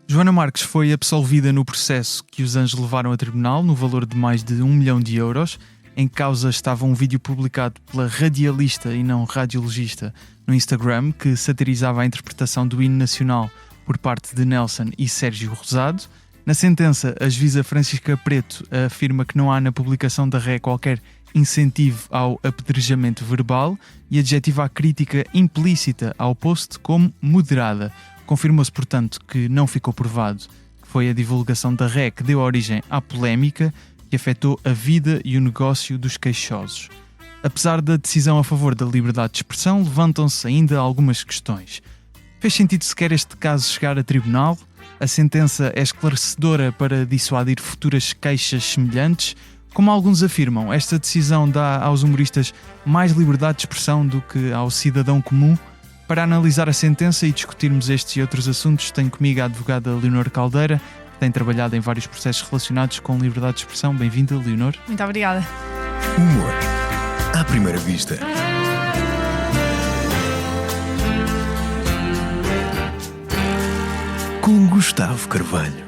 Joana Marques foi absolvida no processo que os Anjos levaram a tribunal, no valor de mais de 1 milhão de euros. Em causa estava um vídeo publicado pela radialista e não radiologista no Instagram, que satirizava a interpretação do hino nacional por parte de Nelson e Sérgio Rosado. Na sentença, a juíza Francisca Preto afirma que não há na publicação da RE qualquer incentivo ao apedrejamento verbal e adjetiva a crítica implícita ao post como moderada. Confirmou-se, portanto, que não ficou provado que foi a divulgação da RE que deu origem à polémica que afetou a vida e o negócio dos queixosos. Apesar da decisão a favor da liberdade de expressão, levantam-se ainda algumas questões. Fez sentido sequer este caso chegar a tribunal? A sentença é esclarecedora para dissuadir futuras queixas semelhantes? Como alguns afirmam, esta decisão dá aos humoristas mais liberdade de expressão do que ao cidadão comum? Para analisar a sentença e discutirmos estes e outros assuntos, tenho comigo a advogada Leonor Caldeira, que tem trabalhado em vários processos relacionados com liberdade de expressão. Bem-vinda, Leonor. Muito obrigada. Humor à primeira vista. Com Gustavo Carvalho.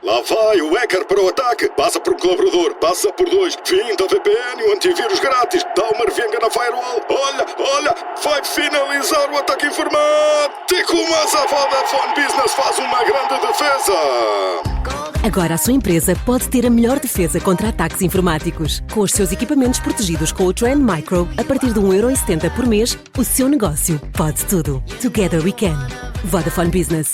Lá vai o hacker para o ataque. Passa por um colaborador, passa por dois. Finta VPN e o antivírus grátis. Dá uma revenga na firewall. Olha, vai finalizar o ataque informático. Mas a Vodafone Business faz uma grande defesa. Agora a sua empresa pode ter a melhor defesa contra ataques informáticos. Com os seus equipamentos protegidos com o Trend Micro, a partir de 1,70€ por mês, o seu negócio pode tudo. Together we can. Vodafone Business.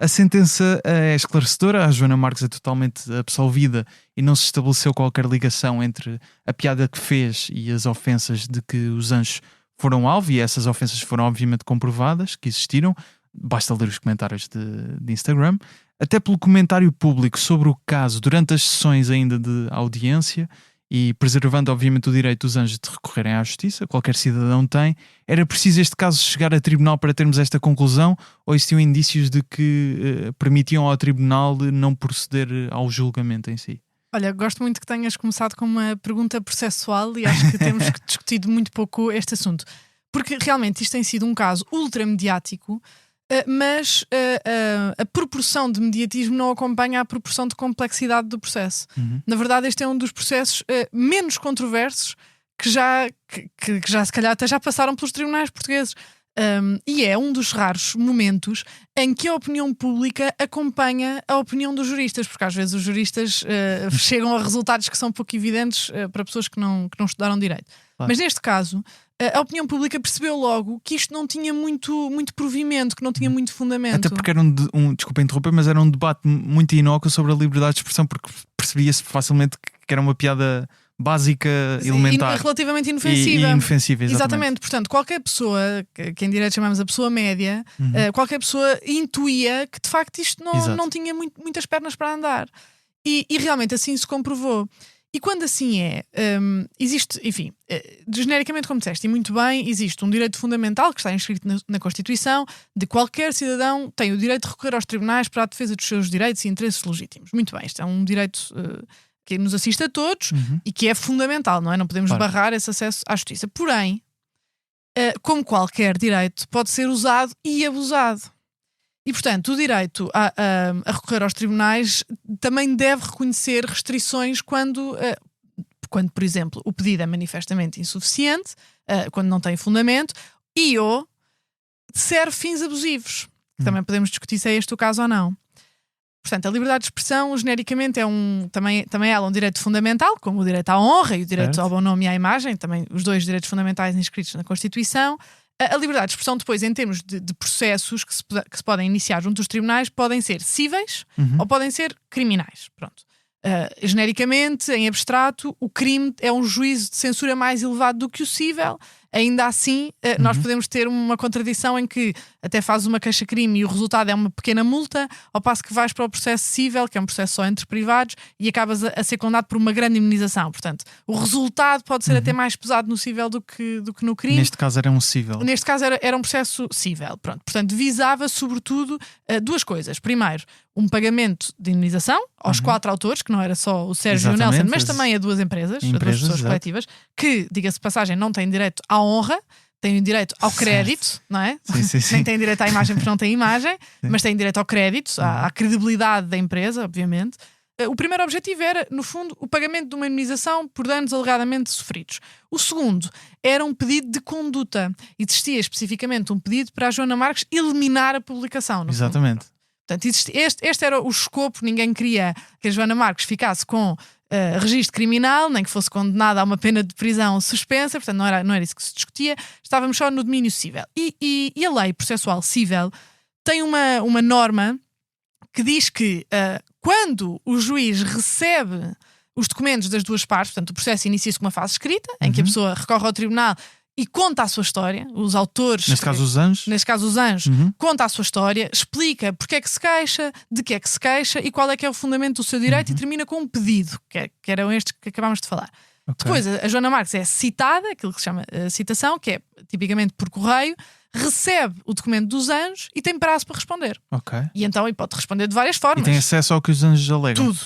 A sentença é esclarecedora, a Joana Marques é totalmente absolvida e não se estabeleceu qualquer ligação entre a piada que fez e as ofensas de que os Anjos foram alvo, e essas ofensas foram obviamente comprovadas, que existiram, basta ler os comentários de Instagram, até pelo comentário público sobre o caso durante as sessões ainda de audiência, e preservando obviamente o direito dos Anjos de recorrerem à justiça, qualquer cidadão tem. Era preciso este caso chegar a tribunal para termos esta conclusão, ou existiam indícios de que permitiam ao tribunal não proceder ao julgamento em si? Olha, gosto muito que tenhas começado com uma pergunta processual e acho que temos discutido muito pouco este assunto, porque realmente isto tem sido um caso ultramediático, mas a proporção de mediatismo não acompanha a proporção de complexidade do processo. Na verdade, este é um dos processos menos controversos que já se calhar até já passaram pelos tribunais portugueses. E é um dos raros momentos em que a opinião pública acompanha a opinião dos juristas, porque às vezes os juristas chegam a resultados que são pouco evidentes para pessoas que não estudaram direito. Claro. Mas neste caso, a opinião pública percebeu logo que isto não tinha muito provimento, que não tinha muito fundamento. Até porque era desculpa interromper, mas era um debate muito inócuo sobre a liberdade de expressão, porque percebia-se facilmente que era uma piada básica, elementar. E relativamente inofensiva. E inofensiva, exatamente. Portanto, qualquer pessoa, que em direito chamamos a pessoa média, qualquer pessoa intuía que de facto isto não tinha muitas pernas para andar. E realmente assim se comprovou. E quando assim é, existe, enfim, genericamente, como disseste, e muito bem, existe um direito fundamental que está inscrito na Constituição, de qualquer cidadão tem o direito de recorrer aos tribunais para a defesa dos seus direitos e interesses legítimos. Muito bem, isto é um direito que nos assiste a todos e que é fundamental, não é? Não podemos barrar esse acesso à justiça. Porém, como qualquer direito, pode ser usado e abusado. E, portanto, o direito a recorrer aos tribunais também deve reconhecer restrições quando, por exemplo, o pedido é manifestamente insuficiente, quando não tem fundamento, ou serve fins abusivos. Também podemos discutir se é este o caso ou não. Portanto, a liberdade de expressão, genericamente, também ela é um direito fundamental, como o direito à honra e o direito ao bom nome e à imagem, também os dois direitos fundamentais inscritos na Constituição. A liberdade de expressão depois, em termos de processos que se podem iniciar junto dos tribunais, podem ser cíveis ou podem ser criminais. Pronto. Genericamente, em abstrato, o crime é um juízo de censura mais elevado do que o cível. Ainda assim, nós podemos ter uma contradição em que até fazes uma queixa-crime e o resultado é uma pequena multa, ao passo que vais para o processo cível, que é um processo só entre privados, e acabas a ser condenado por uma grande indemnização. Portanto, o resultado pode ser até mais pesado no cível do que no crime. Neste caso era um cível. Neste caso era um processo cível. Pronto. Portanto, visava sobretudo duas coisas. Primeiro, um pagamento de indemnização aos 4 autores, que não era só o Sérgio e o Nelson, mas também a duas empresas, a duas pessoas coletivas, que, diga-se de passagem, não têm direito à honra, têm direito ao crédito, não é? Sim. Nem têm direito à imagem porque não têm imagem, mas têm direito ao crédito, à credibilidade da empresa, obviamente. O primeiro objetivo era, no fundo, o pagamento de uma indemnização por danos alegadamente sofridos. O segundo era um pedido de conduta. Existia especificamente um pedido para a Joana Marques eliminar a publicação. Exatamente. Portanto, este era o escopo. Ninguém queria que a Joana Marques ficasse com registro criminal, nem que fosse condenada a uma pena de prisão suspensa. Portanto, não era isso que se discutia. Estávamos só no domínio civil. E a lei processual civil tem uma norma que diz que quando o juiz recebe os documentos das duas partes, portanto o processo inicia-se com uma fase escrita, em que a pessoa recorre ao tribunal e conta a sua história, os autores... Neste caso os anjos. Conta a sua história, explica porque é que se queixa, de que é que se queixa e qual é que é o fundamento do seu direito e termina com um pedido, que eram estes que acabámos de falar. Okay. Depois a Joana Marques é citada, aquilo que se chama citação, que é tipicamente por correio, recebe o documento dos anjos e tem prazo para responder. E então pode responder de várias formas. E tem acesso ao que os anjos alegam. Tudo.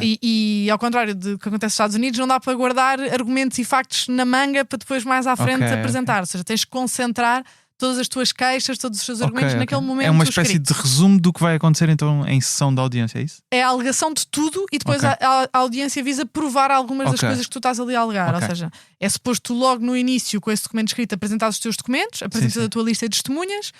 E ao contrário do que acontece nos Estados Unidos, não dá para guardar argumentos e factos na manga para depois mais à frente apresentar. Ou seja, tens que concentrar todas as tuas queixas, todos os teus argumentos naquele momento. É uma espécie de resumo do que vai acontecer então em sessão de audiência, é isso? É a alegação de tudo e depois a audiência visa provar algumas das coisas que tu estás ali a alegar. Ou seja, é suposto tu logo no início, com esse documento escrito, apresentar os teus documentos, apresentas a tua lista de testemunhas.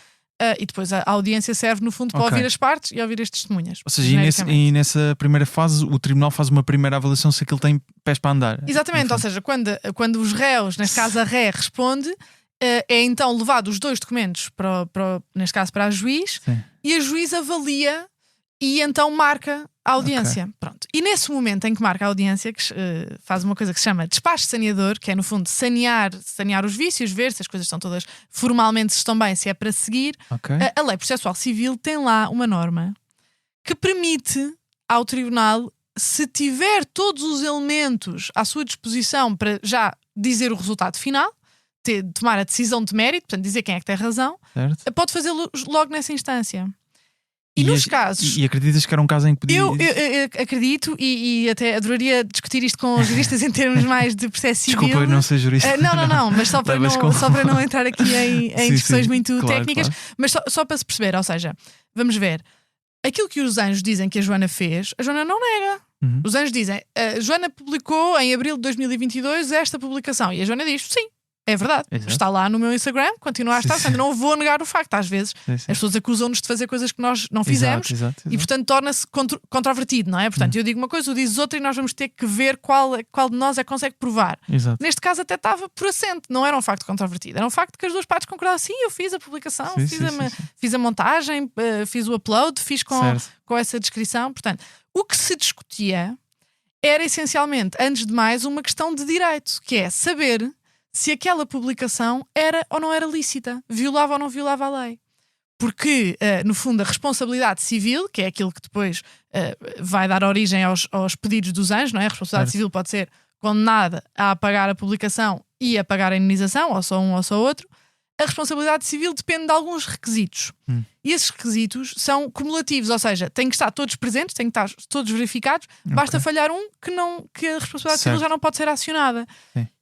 E depois a audiência serve no fundo para ouvir as partes e ouvir as testemunhas. Ou seja, e nessa primeira fase o tribunal faz uma primeira avaliação se aquilo tem pés para andar. Exatamente, ou seja, quando os réus, neste caso a ré, responde, é então levado os dois documentos neste caso para a juiz. Sim. E a juiz avalia e então marca a audiência. Pronto. E nesse momento em que marca a audiência, que faz uma coisa que se chama despacho saneador, que é no fundo sanear os vícios, ver se as coisas estão todas formalmente, se estão bem, se é para seguir. A lei processual civil tem lá uma norma que permite ao tribunal, se tiver todos os elementos à sua disposição para já dizer o resultado final, tomar a decisão de mérito, portanto dizer quem é que tem razão, pode fazê-lo logo nessa instância. E nos casos... E acreditas que era um caso em que podia... Eu acredito e até adoraria discutir isto com os juristas em termos mais de processo civil. Desculpa, eu não sei jurista. Não, mas só para não entrar aqui em discussões muito técnicas, mas só para se perceber, ou seja, vamos ver, aquilo que os anjos dizem que a Joana fez, a Joana não nega. Os anjos dizem, a Joana publicou em abril de 2022 esta publicação, e a Joana diz, sim, é verdade, está lá no meu Instagram, continua a estar, portanto não vou negar o facto. Às vezes as pessoas acusam-nos de fazer coisas que nós não fizemos e portanto torna-se controvertido, não é? Portanto eu digo uma coisa, tu dizes outra e nós vamos ter que ver qual de nós é que consegue provar. Neste caso até estava por assento, não era um facto controvertido, era um facto que as duas partes concordavam. Sim, eu fiz a publicação, fiz a montagem, fiz o upload, fiz com essa descrição. Portanto, o que se discutia era essencialmente, antes de mais, uma questão de direito, que é saber se aquela publicação era ou não era lícita, violava ou não violava a lei. Porque, no fundo, a responsabilidade civil, que é aquilo que depois vai dar origem aos pedidos dos anjos, não é? A responsabilidade civil pode ser condenada a apagar a publicação e a pagar a indemnização, ou só um ou só outro. A responsabilidade civil depende de alguns requisitos. E esses requisitos são cumulativos, ou seja, têm que estar todos presentes, têm que estar todos verificados, basta falhar um que a responsabilidade civil já não pode ser acionada.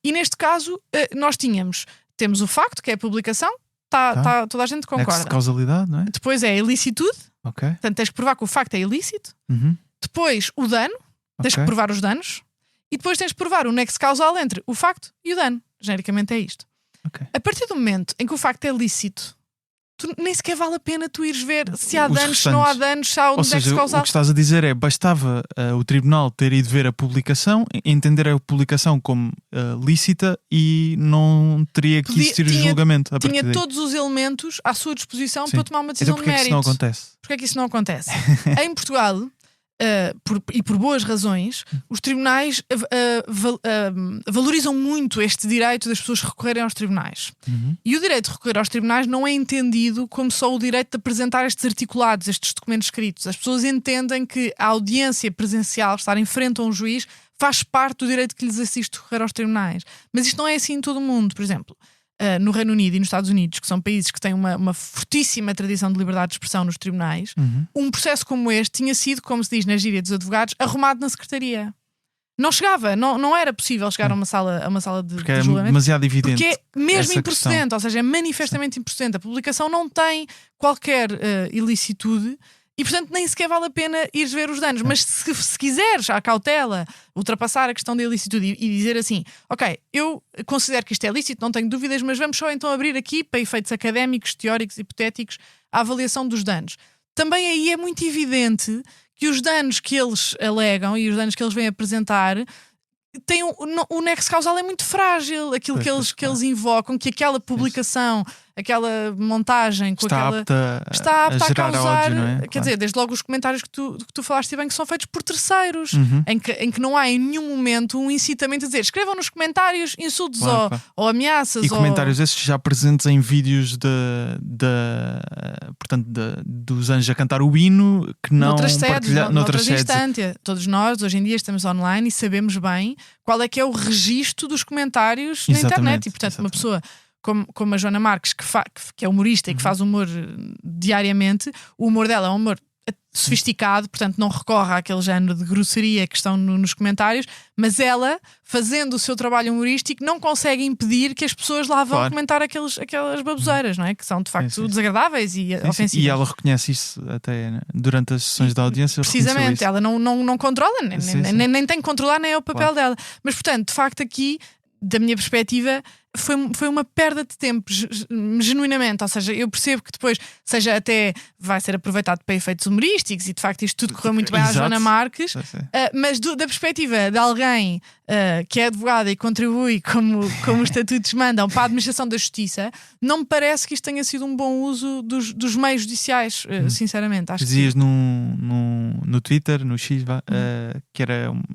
E neste caso, nós temos o facto, que é a publicação, toda a gente concorda. Nexo de causalidade, não é? Depois é a ilicitude, portanto tens que provar que o facto é ilícito. Depois o dano, tens que provar os danos. E depois tens que provar o nexo causal entre o facto e o dano. Genericamente é isto. A partir do momento em que o facto é lícito, nem sequer vale a pena tu ires ver se há danos, se não há danos, se há um nexo causal. O que estás a dizer é, bastava o tribunal ter ido ver a publicação, entender a publicação como lícita e não teria que existir julgamento. Tinha todos os elementos à sua disposição para tomar uma decisão de mérito. Então porquê é que isso não acontece? Em Portugal... por boas razões, os tribunais valorizam muito este direito das pessoas recorrerem aos tribunais. E o direito de recorrer aos tribunais não é entendido como só o direito de apresentar estes articulados, estes documentos escritos. As pessoas entendem que a audiência presencial, estar em frente a um juiz, faz parte do direito que lhes assiste recorrer aos tribunais. Mas isto não é assim em todo o mundo. Por exemplo, no Reino Unido e nos Estados Unidos, que são países que têm uma fortíssima tradição de liberdade de expressão nos tribunais, um processo como este tinha sido, como se diz na gíria dos advogados, arrumado na secretaria. Não chegava, não era possível chegar a uma sala de porque julgamento. É demasiado evidente. Porque é mesmo improcedente, questão. ou seja, é manifestamente improcedente. A publicação não tem qualquer ilicitude e, portanto, nem sequer vale a pena ires ver os danos. Mas se quiseres, à cautela, ultrapassar a questão da ilicitude e dizer assim: ok, eu considero que isto é lícito, não tenho dúvidas, mas vamos só então abrir aqui, para efeitos académicos, teóricos, hipotéticos, a avaliação dos danos. Também aí é muito evidente que os danos que eles alegam e os danos que eles vêm apresentar têm o nexo causal é muito frágil. Aquilo que eles invocam, que aquela publicação, aquela montagem com está está apta a causar, ódio, não é? Quer dizer, desde logo os comentários que tu falaste bem, que são feitos por terceiros, em que não há em nenhum momento um incitamento a dizer escrevam nos comentários insultos ou ameaças. E comentários esses já presentes em vídeos dos anjos a cantar o hino, que não noutras instâncias. Todos nós hoje em dia estamos online e sabemos bem qual é que é o registro dos comentários na internet. E portanto uma pessoa como a Joana Marques, que é humorista e que faz humor diariamente, o humor dela é um humor sofisticado, portanto não recorre àquele género de grosseria que estão nos comentários, mas ela, fazendo o seu trabalho humorístico, não consegue impedir que as pessoas lá vão comentar aquelas baboseiras, não é? Que são de facto desagradáveis e ofensivas. E ela reconhece isso até durante as sessões da audiência. Precisamente, ela não controla, nem tem que controlar, nem é o papel dela. Mas portanto, de facto aqui, da minha perspectiva, foi uma perda de tempo, genuinamente. Ou seja, eu percebo que depois vai ser aproveitado para efeitos humorísticos e de facto isto tudo correu muito bem à Joana Marques, mas da perspectiva de alguém que é advogada e contribui como os estatutos mandam para a administração da justiça, não me parece que isto tenha sido um bom uso dos meios judiciais, sinceramente. Acho dizias que... no Twitter, no X, que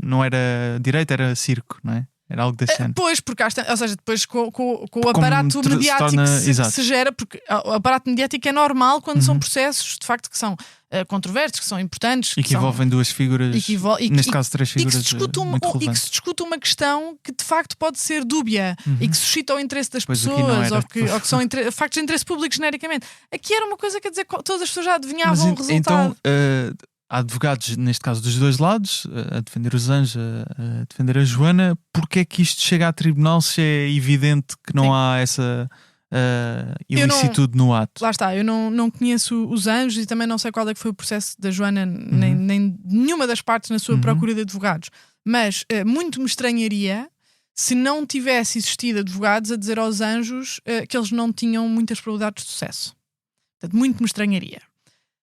não era direito, era circo, não é? Era algo desse género. Pois, porque ou seja, depois com o aparato mediático se gera, porque o aparato mediático é normal quando são processos de facto que são controversos, que são importantes e que envolvem duas figuras, neste caso três figuras, e que se discute uma questão que de facto pode ser dúbia e que suscita o interesse das pessoas ou que são factos de interesse público genericamente. Aqui era uma coisa, quer dizer, todas as pessoas já adivinhavam o resultado. Então, há advogados, neste caso dos dois lados, a defender os anjos, a defender a Joana. Porque é que isto chega a tribunal se é evidente que não há essa ilicitude no ato? Lá está, eu não conheço os anjos e também não sei qual é que foi o processo da Joana, nem nenhuma das partes na sua procura de advogados. Mas muito me estranharia se não tivesse existido advogados a dizer aos anjos que eles não tinham muitas probabilidades de sucesso. Portanto, muito me estranharia.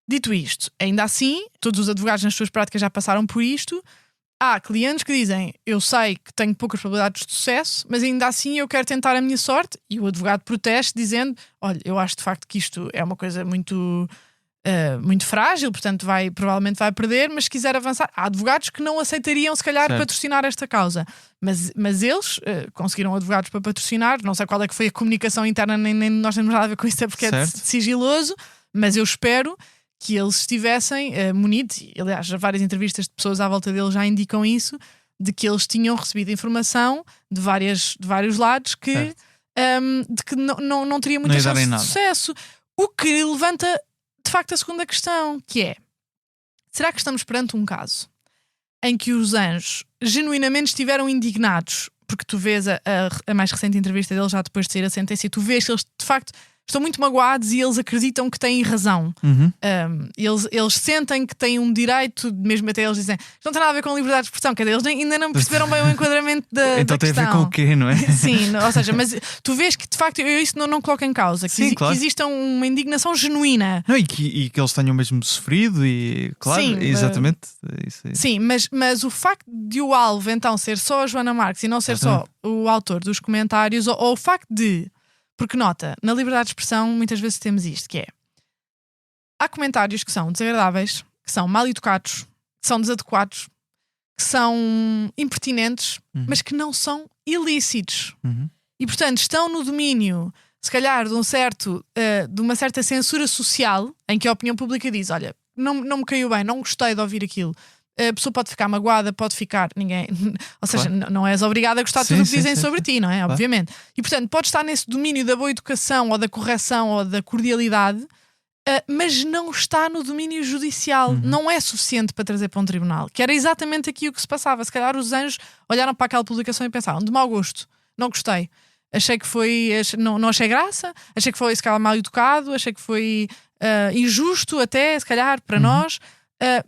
Dito isto, ainda assim, todos os advogados nas suas práticas já passaram por isto. Há clientes que dizem: eu sei que tenho poucas probabilidades de sucesso, mas ainda assim eu quero tentar a minha sorte. E o advogado protege dizendo: olha, eu acho de facto que isto é uma coisa muito frágil, portanto provavelmente vai perder, mas se quiser avançar. Há advogados que não aceitariam se calhar patrocinar esta causa, mas eles conseguiram advogados para patrocinar. Não sei qual é que foi a comunicação interna, nem nós temos nada a ver com isso, é porque é sigiloso, mas eu espero que eles estivessem munidos, e aliás, já várias entrevistas de pessoas à volta deles já indicam isso, de que eles tinham recebido informação de vários lados de que não teria muita chance de sucesso. O que levanta de facto a segunda questão, que é: será que estamos perante um caso em que os anjos genuinamente estiveram indignados? Porque tu vês a mais recente entrevista deles já depois de sair a sentença e tu vês que eles de facto estão muito magoados e eles acreditam que têm razão. Eles sentem que têm um direito, mesmo até eles dizem: isto não tem nada a ver com liberdade de expressão, quer dizer, eles ainda não perceberam bem o enquadramento da então questão. Tem a ver com o quê, não é? Sim, ou seja, mas tu vês que de facto eu isso não coloco em causa, que exista uma indignação genuína. Não, e que eles tenham mesmo sofrido e, claro, exatamente. Isso aí. Sim, mas o facto de o alvo então ser só a Joana Marques e não ser só o autor dos comentários, ou o facto de... Porque nota, na liberdade de expressão muitas vezes temos isto, que é: há comentários que são desagradáveis, que são mal educados, que são desadequados, que são impertinentes, mas que não são ilícitos. E portanto estão no domínio, se calhar, de uma certa censura social, em que a opinião pública diz: olha, não me caiu bem, não gostei de ouvir aquilo. A pessoa pode ficar magoada, pode ficar... Ou seja, não és obrigada a gostar de tudo o que dizem sobre ti, não é? Claro. Obviamente. E portanto, pode estar nesse domínio da boa educação ou da correção ou da cordialidade, mas não está no domínio judicial. Não é suficiente para trazer para um tribunal. Que era exatamente aqui o que se passava. Se calhar os anjos olharam para aquela publicação e pensaram: de mau gosto, não gostei. Achei que foi... Não achei graça. Achei que foi, se calhar, mal educado. Achei que foi injusto até, se calhar, para nós.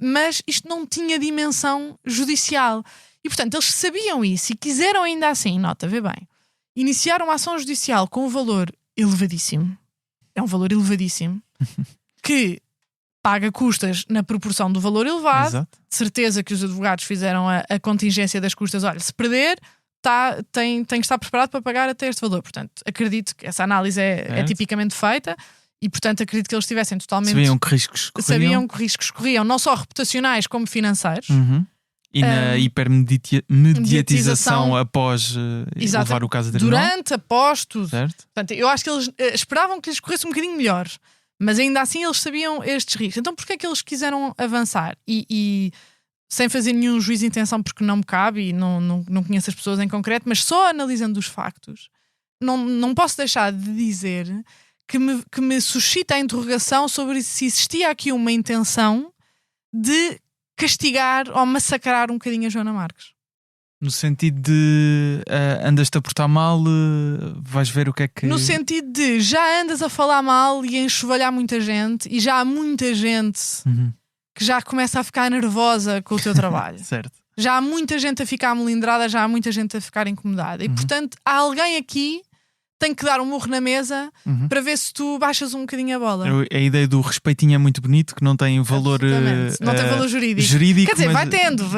Mas isto não tinha dimensão judicial. E, portanto, eles sabiam isso e quiseram ainda assim, nota, vê bem, iniciaram uma ação judicial com um valor elevadíssimo. É um valor elevadíssimo. Que paga custas na proporção do valor elevado. Exato. De certeza que os advogados fizeram a contingência das custas. Olha, se perder, tem que estar preparado para pagar até este valor. Portanto, acredito que essa análise é tipicamente feita e, portanto, acredito que eles estivessem totalmente... Sabiam que riscos corriam. Não só reputacionais como financeiros. E na hipermediatização após levar o caso a tribunal. Durante, após, tudo. Certo. Portanto, eu acho que eles esperavam que lhes corresse um bocadinho melhor. Mas ainda assim eles sabiam estes riscos. Então porquê é que eles quiseram avançar? E sem fazer nenhum juízo de intenção, porque não me cabe e não conheço as pessoas em concreto, mas só analisando os factos, não posso deixar de dizer que me suscita a interrogação sobre se existia aqui uma intenção de castigar ou massacrar um bocadinho a Joana Marques. No sentido de andas-te a portar mal, vais ver o que é que... No sentido de já andas a falar mal e a enxovalhar muita gente e já há muita gente que já começa a ficar nervosa com o teu trabalho. Certo. Já há muita gente a ficar melindrada, já há muita gente a ficar incomodada. E portanto há alguém aqui tem que dar um murro na mesa para ver se tu baixas um bocadinho a bola. A ideia do respeitinho é muito bonito, que não tem valor, não tem valor jurídico. Quer dizer, mas... vai tendo,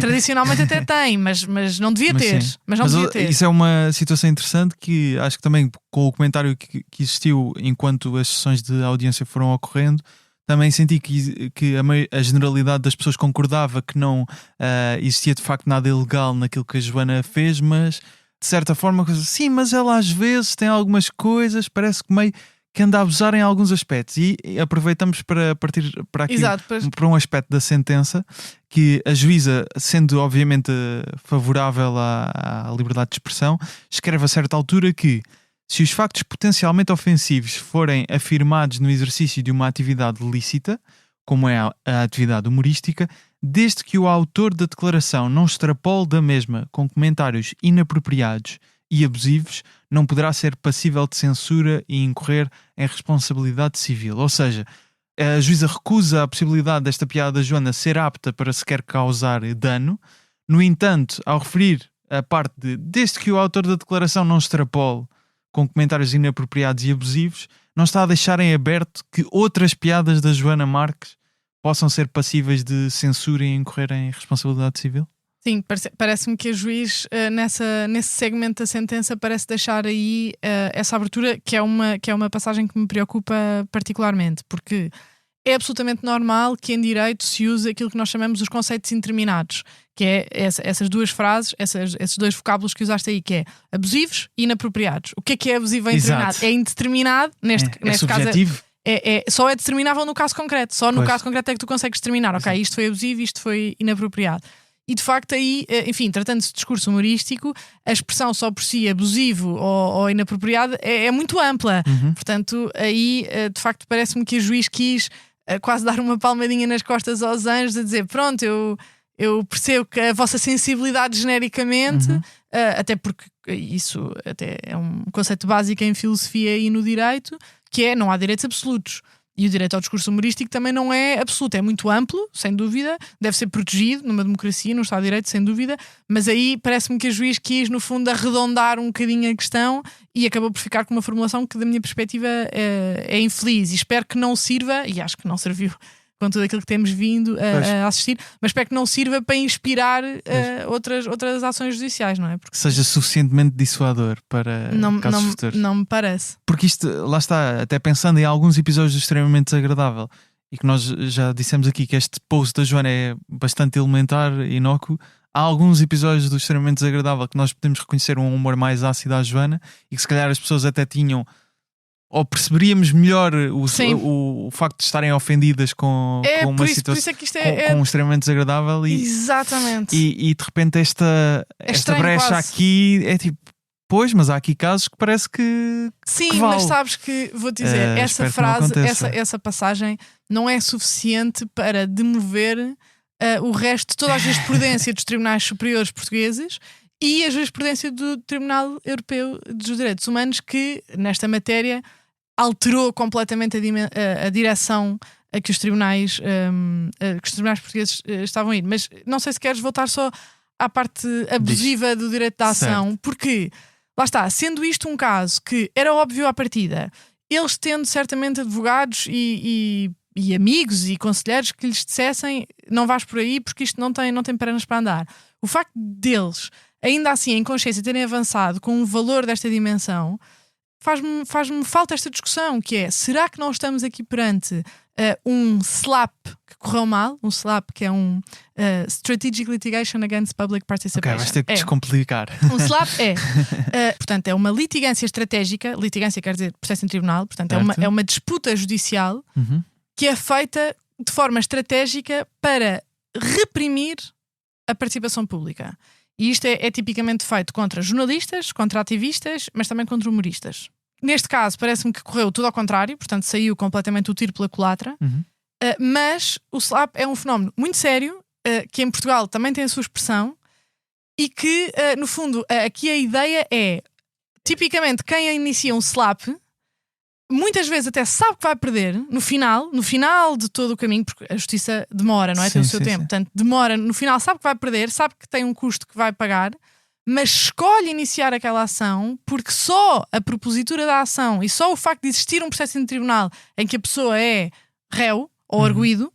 tradicionalmente até tem, mas não devia ter. Mas devia ter. Isso é uma situação interessante que acho que também com o comentário que existiu enquanto as sessões de audiência foram ocorrendo, também senti que a generalidade das pessoas concordava que não existia de facto nada ilegal naquilo que a Joana fez, mas de certa forma, sim, mas ela às vezes tem algumas coisas, parece que meio que anda a abusar em alguns aspectos. E aproveitamos para partir para aqui. Exato, para um aspecto da sentença, que a juíza, sendo obviamente favorável à liberdade de expressão, escreve a certa altura que se os factos potencialmente ofensivos forem afirmados no exercício de uma atividade lícita, como é a atividade humorística, desde que o autor da declaração não extrapole da mesma com comentários inapropriados e abusivos, não poderá ser passível de censura e incorrer em responsabilidade civil. Ou seja, a juíza recusa a possibilidade desta piada da Joana ser apta para sequer causar dano. No entanto, ao referir a parte de desde que o autor da declaração não extrapole com comentários inapropriados e abusivos, não está a deixar em aberto que outras piadas da Joana Marques possam ser passíveis de censura e incorrer em responsabilidade civil? Sim, parece-me que a juiz nesse segmento da sentença parece deixar aí essa abertura, que é uma passagem que me preocupa particularmente, porque é absolutamente normal que em direito se use aquilo que nós chamamos os conceitos indeterminados, que é essas duas frases, esses dois vocábulos que usaste aí, que é abusivos e inapropriados. O que é abusivo e indeterminado? Exato. É indeterminado, neste subjetivo. caso só é determinável no caso concreto. Só no caso concreto é que tu consegues determinar, ok, isto foi abusivo, isto foi inapropriado. E de facto aí, enfim, tratando-se de discurso humorístico, a expressão só por si abusivo ou inapropriado é muito ampla. Portanto, aí de facto parece-me que o juiz quis quase dar uma palmadinha nas costas aos anjos a dizer, pronto, eu percebo que a vossa sensibilidade genericamente, até porque isso até é um conceito básico em filosofia e no direito, que é não há direitos absolutos. E o direito ao discurso humorístico também não é absoluto, é muito amplo, sem dúvida, deve ser protegido numa democracia, no Estado de Direito, sem dúvida, mas aí parece-me que a juiz quis, no fundo, arredondar um bocadinho a questão e acabou por ficar com uma formulação que, da minha perspectiva, é infeliz. E espero que não sirva, e acho que não serviu com tudo aquilo que temos vindo a assistir, mas espero que não sirva para inspirar outras ações judiciais, não é? Porque seja suficientemente dissuador para casos futuros. Não me parece. Porque isto, lá está, até pensando em alguns episódios do Extremamente Desagradável, e que nós já dissemos aqui que este post da Joana é bastante elementar, inócuo, há alguns episódios do Extremamente Desagradável que nós podemos reconhecer um humor mais ácido à Joana e que se calhar as pessoas até tinham, ou perceberíamos melhor o facto de estarem ofendidas com uma situação, com um Extremamente Desagradável. Exatamente. E de repente esta brecha quase aqui é tipo, Pois, mas há aqui casos que parece que sim, que vale. Mas sabes que, vou-te dizer, essa frase, essa passagem não é suficiente para demover o resto de toda a jurisprudência dos tribunais superiores portugueses e a jurisprudência do Tribunal Europeu dos Direitos Humanos, que nesta matéria alterou completamente a direção a que os tribunais portugueses estavam a ir. Mas não sei se queres voltar só à parte abusiva do direito da ação, certo. Porque, lá está, sendo isto um caso que era óbvio à partida, eles tendo certamente advogados e amigos e conselheiros que lhes dissessem não vais por aí porque isto não tem pernas para andar. O facto deles, ainda assim, em consciência, terem avançado com um valor desta dimensão, faz-me falta esta discussão, que é, será que não estamos aqui perante um SLAP que correu mal? Um SLAP que é um Strategic Litigation Against Public Participation. Ok, vais ter que descomplicar. Um SLAP portanto, é uma litigância estratégica, litigância quer dizer processo em tribunal, portanto é uma disputa judicial que é feita de forma estratégica para reprimir a participação pública. E isto é tipicamente feito contra jornalistas, contra ativistas, mas também contra humoristas. Neste caso, parece-me que correu tudo ao contrário, portanto saiu completamente o tiro pela culatra. Mas o SLAP é um fenómeno muito sério, que em Portugal também tem a sua expressão e que, no fundo, aqui a ideia é, tipicamente, quem inicia um SLAP muitas vezes até sabe que vai perder no final de todo o caminho, porque a justiça demora, não é? Tem o seu tempo. Portanto, demora, no final sabe que vai perder, sabe que tem um custo que vai pagar, mas escolhe iniciar aquela ação porque só a propositura da ação e só o facto de existir um processo em tribunal em que a pessoa é réu ou arguido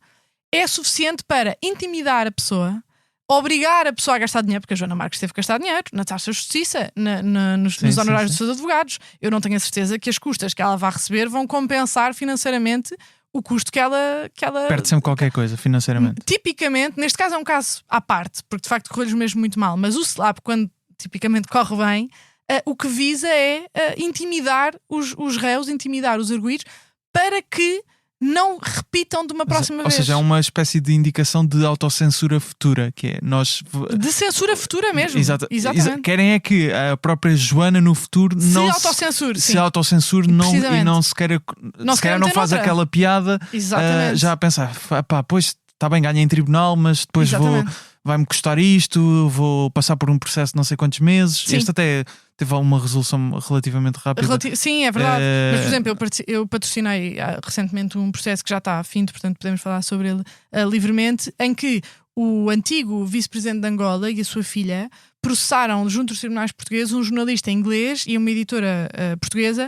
é suficiente para intimidar a pessoa, obrigar a pessoa a gastar dinheiro, porque a Joana Marques teve que gastar dinheiro na taxa de justiça, nos honorários dos seus advogados. Eu não tenho a certeza que as custas que ela vai receber vão compensar financeiramente o custo que ela... Perde sempre qualquer coisa financeiramente. Tipicamente, neste caso é um caso à parte, porque de facto correu-lhes mesmo muito mal, mas o SLAP, quando tipicamente corre bem, o que visa é intimidar os réus, intimidar os arguidos, para que não repitam de uma próxima vez. Ou seja, é uma espécie de indicação de autocensura futura, que é nós... De censura futura mesmo. Exatamente. Querem é que a própria Joana no futuro não se autocensure e não se queira não faz aquela piada já a pensar, pois está bem, ganha em tribunal, mas depois vai-me custar isto, vou passar por um processo de não sei quantos meses. Sim. Este até teve uma resolução relativamente rápida. Sim, é verdade. Mas, por exemplo, eu patrocinei recentemente um processo que já está a fim, portanto podemos falar sobre ele livremente, em que o antigo vice-presidente de Angola e a sua filha processaram junto aos tribunais portugueses um jornalista inglês e uma editora portuguesa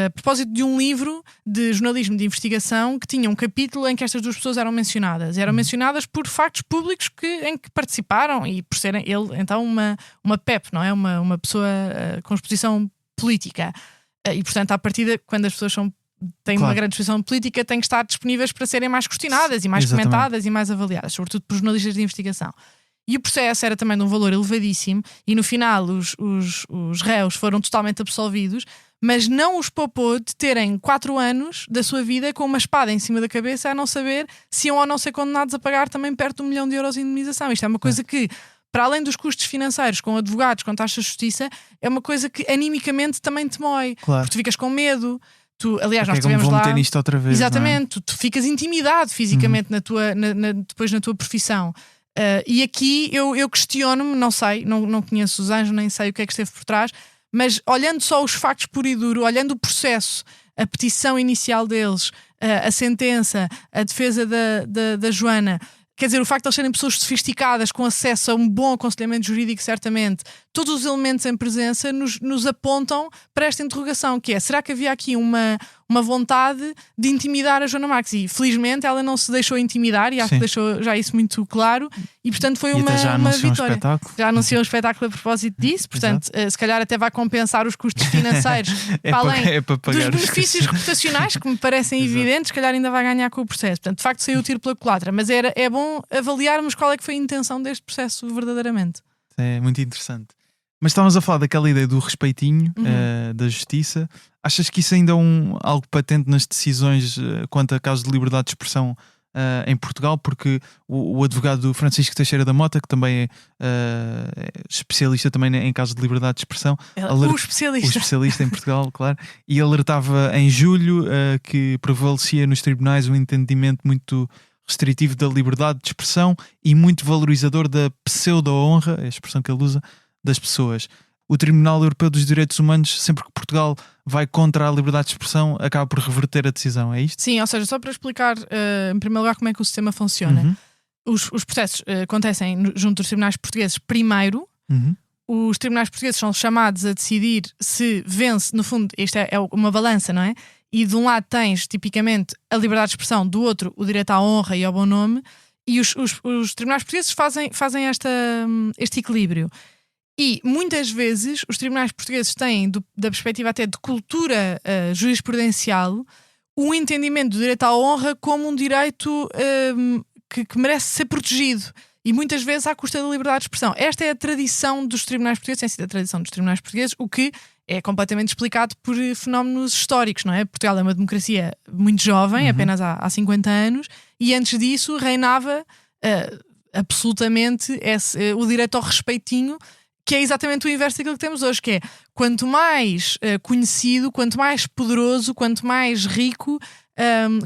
a propósito de um livro de jornalismo de investigação que tinha um capítulo em que estas duas pessoas eram mencionadas. Eram mencionadas por factos públicos em que participaram e por serem ele, então, uma PEP, não é? Uma pessoa com exposição política. E, portanto, à partida, quando as pessoas têm uma grande exposição política, têm que estar disponíveis para serem mais questionadas e mais comentadas e mais avaliadas, sobretudo por jornalistas de investigação. E o processo era também de um valor elevadíssimo e no final os réus foram totalmente absolvidos, mas não os poupou de terem 4 anos da sua vida com uma espada em cima da cabeça a não saber se iam ou não ser condenados a pagar também perto de €1 milhão de indemnização. Isto é uma coisa que, para além dos custos financeiros com advogados, com taxas de justiça, é uma coisa que animicamente também te mói. Claro. Porque tu ficas com medo. Aliás, nós tivemos lá... meter nisto outra vez, exatamente. Tu ficas intimidado fisicamente depois na tua profissão. E aqui eu questiono-me, não sei, não conheço os anjos, nem sei o que é que esteve por trás, mas olhando só os factos puro e duro, olhando o processo, a petição inicial deles, a sentença, a defesa da Joana, quer dizer, o facto de eles serem pessoas sofisticadas com acesso a um bom aconselhamento jurídico, certamente, todos os elementos em presença nos apontam para esta interrogação, que é, será que havia aqui uma vontade de intimidar a Joana Marques? E felizmente ela não se deixou intimidar e acho que deixou já isso muito claro e portanto foi uma vitória. Já anunciou um espetáculo a propósito disso, portanto se calhar até vai compensar os custos financeiros para além dos benefícios reputacionais que me parecem evidentes, se calhar ainda vai ganhar com o processo. Portanto, de facto saiu o tiro pela culatra, mas é bom avaliarmos qual é que foi a intenção deste processo verdadeiramente. É muito interessante. Mas estávamos a falar daquela ideia do respeitinho da justiça. Achas que isso ainda é algo patente nas decisões quanto a casos de liberdade de expressão em Portugal, porque o advogado Francisco Teixeira da Mota, que também é especialista também em casos de liberdade de expressão, o especialista em Portugal, claro, e alertava em julho que prevalecia nos tribunais um entendimento muito restritivo da liberdade de expressão e muito valorizador da pseudo-honra, é a expressão que ele usa, das pessoas. O Tribunal Europeu dos Direitos Humanos, sempre que Portugal vai contra a liberdade de expressão, acaba por reverter a decisão, é isto? Sim, ou seja, só para explicar em primeiro lugar como é que o sistema funciona. Os processos acontecem junto dos tribunais portugueses primeiro. Os tribunais portugueses são chamados a decidir se vence, no fundo, isto é uma balança, não é? E de um lado tens, tipicamente, a liberdade de expressão, do outro, o direito à honra e ao bom nome, e os tribunais portugueses fazem este equilíbrio. E muitas vezes os tribunais portugueses têm, da perspectiva até de cultura jurisprudencial, o entendimento do direito à honra como um direito que merece ser protegido. E muitas vezes à custa da liberdade de expressão. Esta é a tradição dos tribunais portugueses, tem sido a tradição dos tribunais portugueses, o que é completamente explicado por fenómenos históricos, não é? Portugal é uma democracia muito jovem, apenas há 50 anos, e antes disso reinava absolutamente o direito ao respeitinho, que é exatamente o inverso daquilo que temos hoje, que é quanto mais conhecido, quanto mais poderoso, quanto mais rico,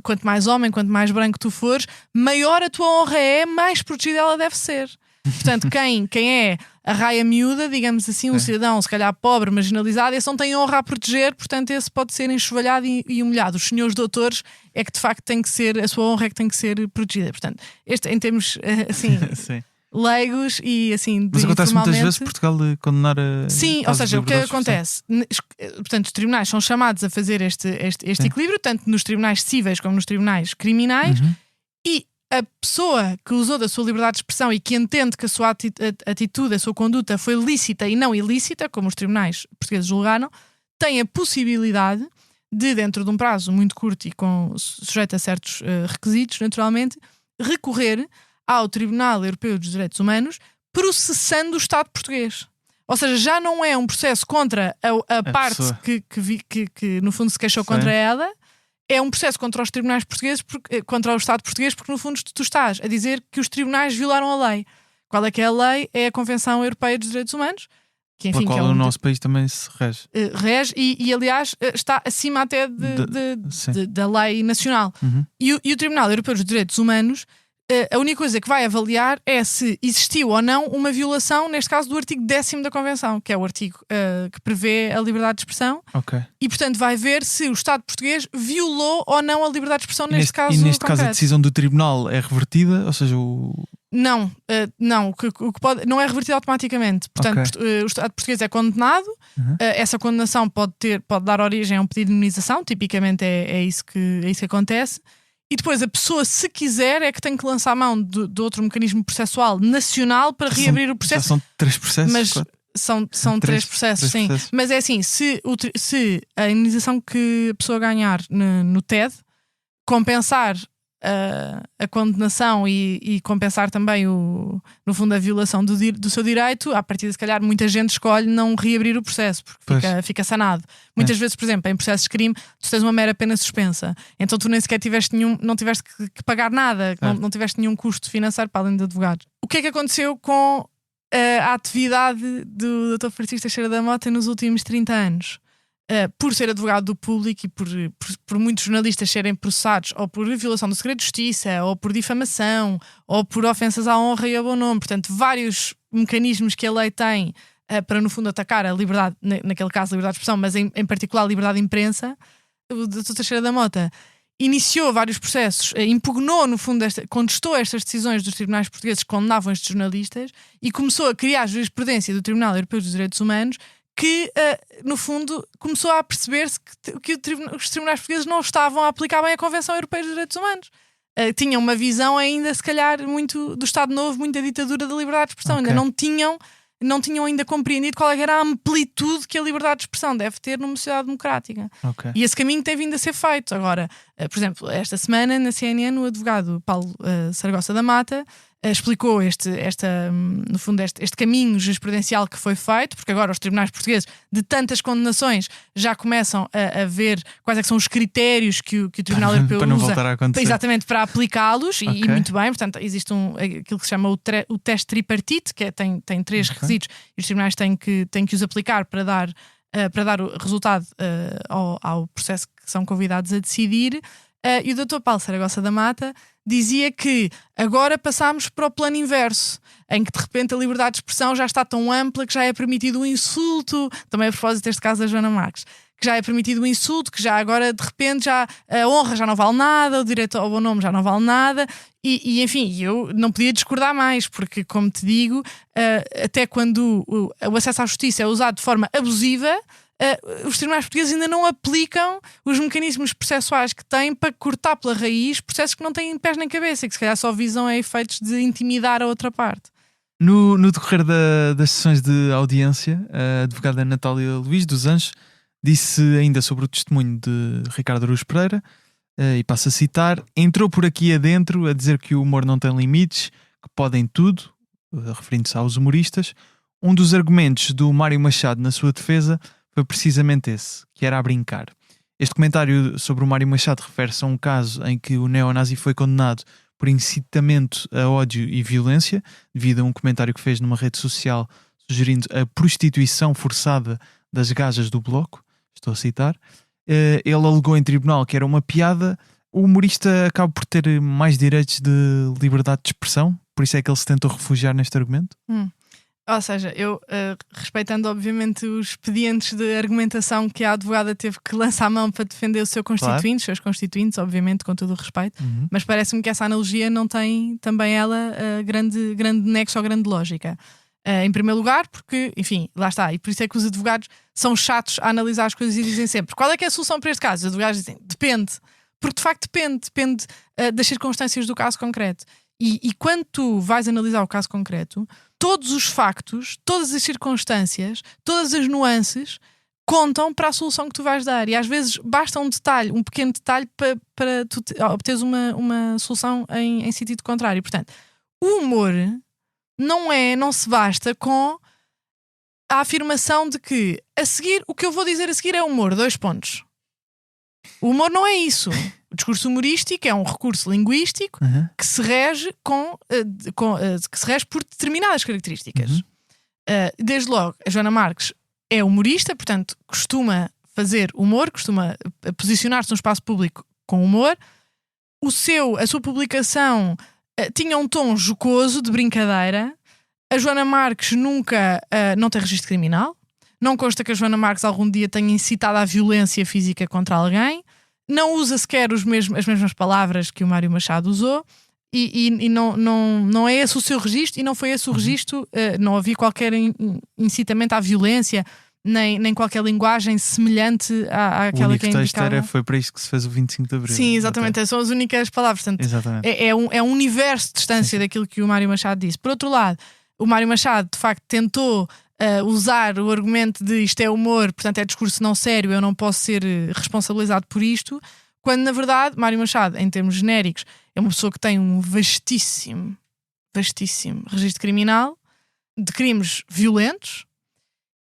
quanto mais homem, quanto mais branco tu fores, maior a tua honra é, mais protegida ela deve ser. Portanto, quem é a raia miúda, digamos assim, um cidadão se calhar pobre, marginalizado, esse não tem honra a proteger, portanto esse pode ser enxovalhado e humilhado. Os senhores doutores é que de facto tem que ser, a sua honra é que tem que ser protegida. Portanto, este em termos assim... Sim. Leigos e assim. Mas acontece muitas vezes Portugal de condenar a. Sim, ou seja, o que acontece? Portanto, os tribunais são chamados a fazer este equilíbrio, tanto nos tribunais cíveis como nos tribunais criminais, e a pessoa que usou da sua liberdade de expressão e que entende que a sua atitude, a sua conduta foi lícita e não ilícita, como os tribunais portugueses julgaram, tem a possibilidade de, dentro de um prazo muito curto e sujeito a certos requisitos, naturalmente, recorrer ao Tribunal Europeu dos Direitos Humanos, processando o Estado português. Ou seja, já não é um processo contra a parte que no fundo se queixou contra ela, é um processo contra os tribunais portugueses, contra o Estado português, porque no fundo tu estás a dizer que os tribunais violaram a lei. Qual é que é a lei? É a Convenção Europeia dos Direitos Humanos, que enfim, pela qual o nosso país também se rege. Rege e aliás está acima até da lei nacional. E o Tribunal Europeu dos Direitos Humanos, a única coisa que vai avaliar é se existiu ou não uma violação, neste caso do artigo 10º da Convenção, que é o artigo que prevê a liberdade de expressão. E portanto vai ver se o Estado português violou ou não a liberdade de expressão neste caso. E neste caso a decisão do Tribunal é revertida? Ou seja, Não, o que pode, não é revertido automaticamente. Portanto, o Estado português é condenado, essa condenação pode dar origem a um pedido de indemnização, tipicamente é isso que acontece. E depois a pessoa, se quiser, é que tem que lançar a mão de outro mecanismo processual nacional para reabrir o processo. São 3 processos? Mas são 3 processos, sim. Processos. Mas é assim, se a indemnização que a pessoa ganhar no TED compensar a condenação e compensar também no fundo a violação do seu direito, a partir de se calhar muita gente escolhe não reabrir o processo porque fica sanado. Muitas vezes, por exemplo, em processos de crime tu tens uma mera pena suspensa, então tu nem sequer não tiveste que pagar nada, não tiveste nenhum custo financeiro para além de advogados. O que é que aconteceu com a atividade do Dr. Francisco Teixeira da Mota nos últimos 30 anos? Por ser advogado do público e por muitos jornalistas serem processados ou por violação do segredo de justiça, ou por difamação, ou por ofensas à honra e ao bom nome. Portanto, vários mecanismos que a lei tem para, no fundo, atacar a liberdade, naquele caso, a liberdade de expressão, mas em particular a liberdade de imprensa. O Dr. Teixeira da Mota iniciou vários processos, impugnou, no fundo, contestou estas decisões dos tribunais portugueses que condenavam estes jornalistas e começou a criar a jurisprudência do Tribunal Europeu dos Direitos Humanos, que, no fundo, começou a perceber-se que os tribunais portugueses não estavam a aplicar bem a Convenção Europeia dos Direitos Humanos. Tinham uma visão ainda, se calhar, muito do Estado Novo, muito da ditadura da liberdade de expressão. Ainda não tinham ainda compreendido qual era a amplitude que a liberdade de expressão deve ter numa sociedade democrática. E esse caminho tem vindo a ser feito. Agora, por exemplo, esta semana, na CNN, o advogado Paulo Saragossa da Mata explicou no fundo, este caminho jurisprudencial que foi feito, porque agora os tribunais portugueses, de tantas condenações, já começam a ver quais é que são os critérios que o Tribunal Europeu para não usa voltar a acontecer. Exatamente, para aplicá-los, e muito bem. Portanto, existe aquilo que se chama o teste tripartite, que tem 3 requisitos, e os tribunais têm que os aplicar para dar o resultado ao processo que são convidados a decidir. E o Dr. Paulo Saragossa da Mata dizia que agora passámos para o plano inverso, em que de repente a liberdade de expressão já está tão ampla que já é permitido um insulto, também a propósito deste caso da Joana Marques, que já é permitido um insulto, que já agora de repente já a honra já não vale nada, o direito ao bom nome já não vale nada, e enfim, eu não podia discordar mais, porque como te digo, até quando o acesso à justiça é usado de forma abusiva, os tribunais portugueses ainda não aplicam os mecanismos processuais que têm para cortar pela raiz processos que não têm pés nem cabeça e que se calhar só visam a efeitos de intimidar a outra parte. No decorrer das sessões de audiência, a advogada Natália Luís dos Anjos disse ainda sobre o testemunho de Ricardo Araújo Pereira, e passo a citar: entrou por aqui adentro a dizer que o humor não tem limites, que podem tudo, referindo-se aos humoristas. Um dos argumentos do Mário Machado na sua defesa foi precisamente esse, que era a brincar. Este comentário sobre o Mário Machado refere-se a um caso em que o neonazi foi condenado por incitamento a ódio e violência, devido a um comentário que fez numa rede social sugerindo a prostituição forçada das gajas do Bloco. Estou a citar. Ele alegou em tribunal que era uma piada. O humorista acaba por ter mais direitos de liberdade de expressão, por isso é que ele se tentou refugiar neste argumento? Ou seja, eu, respeitando obviamente os expedientes de argumentação que a advogada teve que lançar a mão para defender o seu constituinte, os seus constituintes, obviamente, com todo o respeito, mas parece-me que essa analogia não tem também ela grande nexo ou grande lógica. Em primeiro lugar, porque, enfim, lá está, e por isso é que os advogados são chatos a analisar as coisas e dizem sempre: qual é que é a solução para este caso? Os advogados dizem: depende, porque de facto depende das circunstâncias do caso concreto. E quando tu vais analisar o caso concreto, todos os factos, todas as circunstâncias, todas as nuances contam para a solução que tu vais dar. E às vezes basta um detalhe, um pequeno detalhe para tu obteres uma solução em sentido contrário. Portanto, o humor não se basta com a afirmação de que a seguir, o que eu vou dizer a seguir é humor, 2 pontos. O humor não é isso. O discurso humorístico é um recurso linguístico que se rege que se rege por determinadas características. Desde logo, a Joana Marques é humorista, portanto, costuma fazer humor, costuma posicionar-se no espaço público com humor. A sua publicação tinha um tom jocoso, de brincadeira. A Joana Marques nunca não tem registro criminal. Não consta que a Joana Marques algum dia tenha incitado à violência física contra alguém. Não usa sequer as mesmas palavras que o Mário Machado usou. E não é esse o seu registro, e não foi esse o registro. Não havia qualquer incitamento à violência, nem qualquer linguagem semelhante àquela que é indicada. Foi para isso que se fez o 25 de Abril. Sim, exatamente. São as únicas palavras. Portanto, é um universo de distância daquilo que o Mário Machado disse. Por outro lado, o Mário Machado, de facto, tentou usar o argumento de isto é humor, portanto é discurso não sério, eu não posso ser responsabilizado por isto, quando na verdade Mário Machado, em termos genéricos, é uma pessoa que tem um vastíssimo registro criminal de crimes violentos,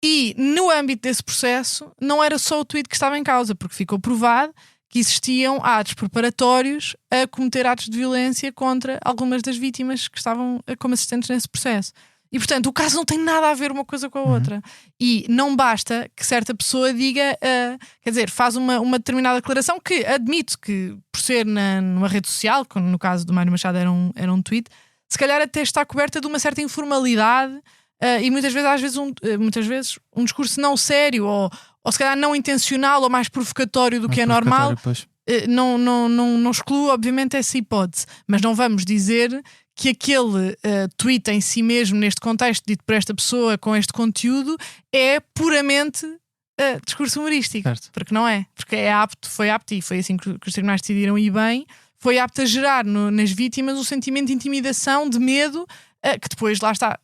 e no âmbito desse processo não era só o tweet que estava em causa, porque ficou provado que existiam atos preparatórios a cometer atos de violência contra algumas das vítimas que estavam como assistentes nesse processo. E, portanto, o caso não tem nada a ver uma coisa com a outra. E não basta que certa pessoa diga, quer dizer, faz uma determinada declaração que admito que, por ser numa rede social, como no caso do Mário Machado era um tweet, se calhar até está coberta de uma certa informalidade e muitas vezes um discurso não sério ou se calhar não intencional ou mais provocatório do que é normal. Não excluo, obviamente, essa hipótese. Mas não vamos dizer que aquele tweet em si mesmo, neste contexto dito por esta pessoa com este conteúdo, é puramente discurso humorístico. Certo. Porque não é. Porque foi apto, e foi assim que os tribunais decidiram, e bem, foi apto a gerar nas vítimas um sentimento de intimidação, de medo, que depois, lá está,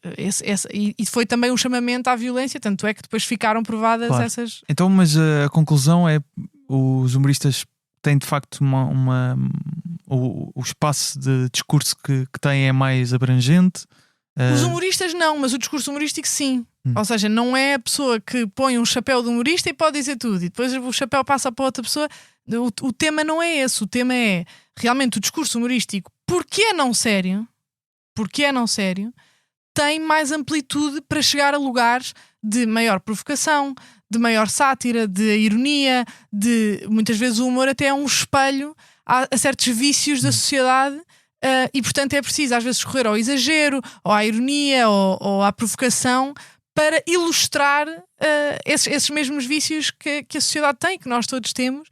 e foi também um chamamento à violência, tanto é que depois ficaram provadas essas... Então, mas a conclusão é, os humoristas têm de facto o espaço de discurso que tem é mais abrangente. Os humoristas não, mas o discurso humorístico sim. Ou seja, não é a pessoa que põe um chapéu de humorista e pode dizer tudo, e depois o chapéu passa para outra pessoa. O tema não é esse. O tema é realmente o discurso humorístico. Porque é não sério, tem mais amplitude para chegar a lugares de maior provocação, de maior sátira, de ironia, de muitas vezes o humor até é um espelho a certos vícios da sociedade. E portanto é preciso às vezes recorrer ao exagero, ou à ironia, ou à provocação, para ilustrar esses mesmos vícios que a sociedade tem, que nós todos temos.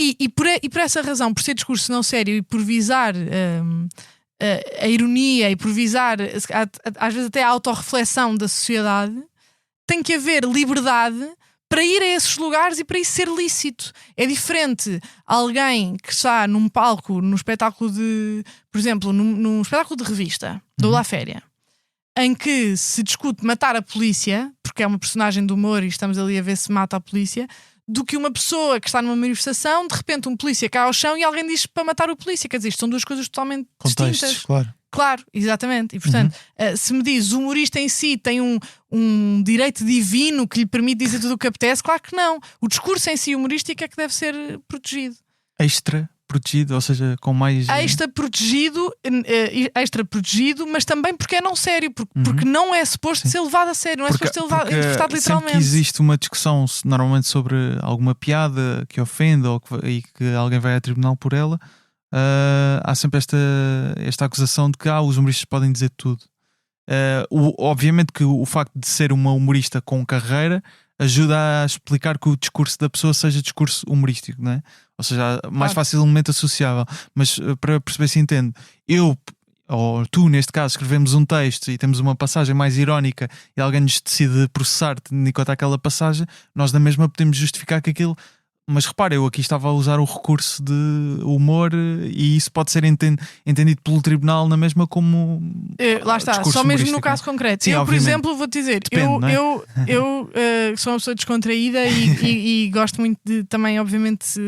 E por essa razão, por ser discurso não sério e por visar a ironia e por visar às vezes até a autorreflexão da sociedade, tem que haver liberdade para ir a esses lugares e para isso ser lícito. É diferente alguém que está num palco, num espetáculo de, por exemplo, num espetáculo de revista, do La Féria, em que se discute matar a polícia, porque é uma personagem do humor e estamos ali a ver se mata a polícia, do que uma pessoa que está numa manifestação, de repente um polícia cai ao chão e alguém diz para matar o polícia. Quer dizer, isto são duas coisas totalmente distintas. Claro, exatamente. E portanto, se me diz o humorista em si tem um direito divino que lhe permite dizer tudo o que apetece, claro que não. O discurso em si humorístico é que deve ser protegido. Extra protegido, ou seja, com mais... Extra protegido, mas também porque é não sério, porque não é suposto ser levado a sério, não é suposto ser interpretado literalmente. Sempre que existe uma discussão normalmente sobre alguma piada que ofende e que alguém vai a tribunal por ela, há sempre esta acusação de que os humoristas podem dizer tudo. Obviamente que o facto de ser uma humorista com carreira ajuda a explicar que o discurso da pessoa seja discurso humorístico, não é? Ou seja, mais facilmente associável. Mas para perceber se entende, eu ou tu neste caso escrevemos um texto e temos uma passagem mais irónica e alguém nos decide processar tendo em conta aquela passagem, nós da mesma podemos justificar que aquilo... Mas repara, eu aqui estava a usar o recurso de humor e isso pode ser entendido pelo tribunal na mesma como... Lá está, só mesmo no caso concreto. Sim, eu, obviamente. por exemplo, vou-te dizer, Depende, eu sou uma pessoa descontraída e gosto muito de também, obviamente,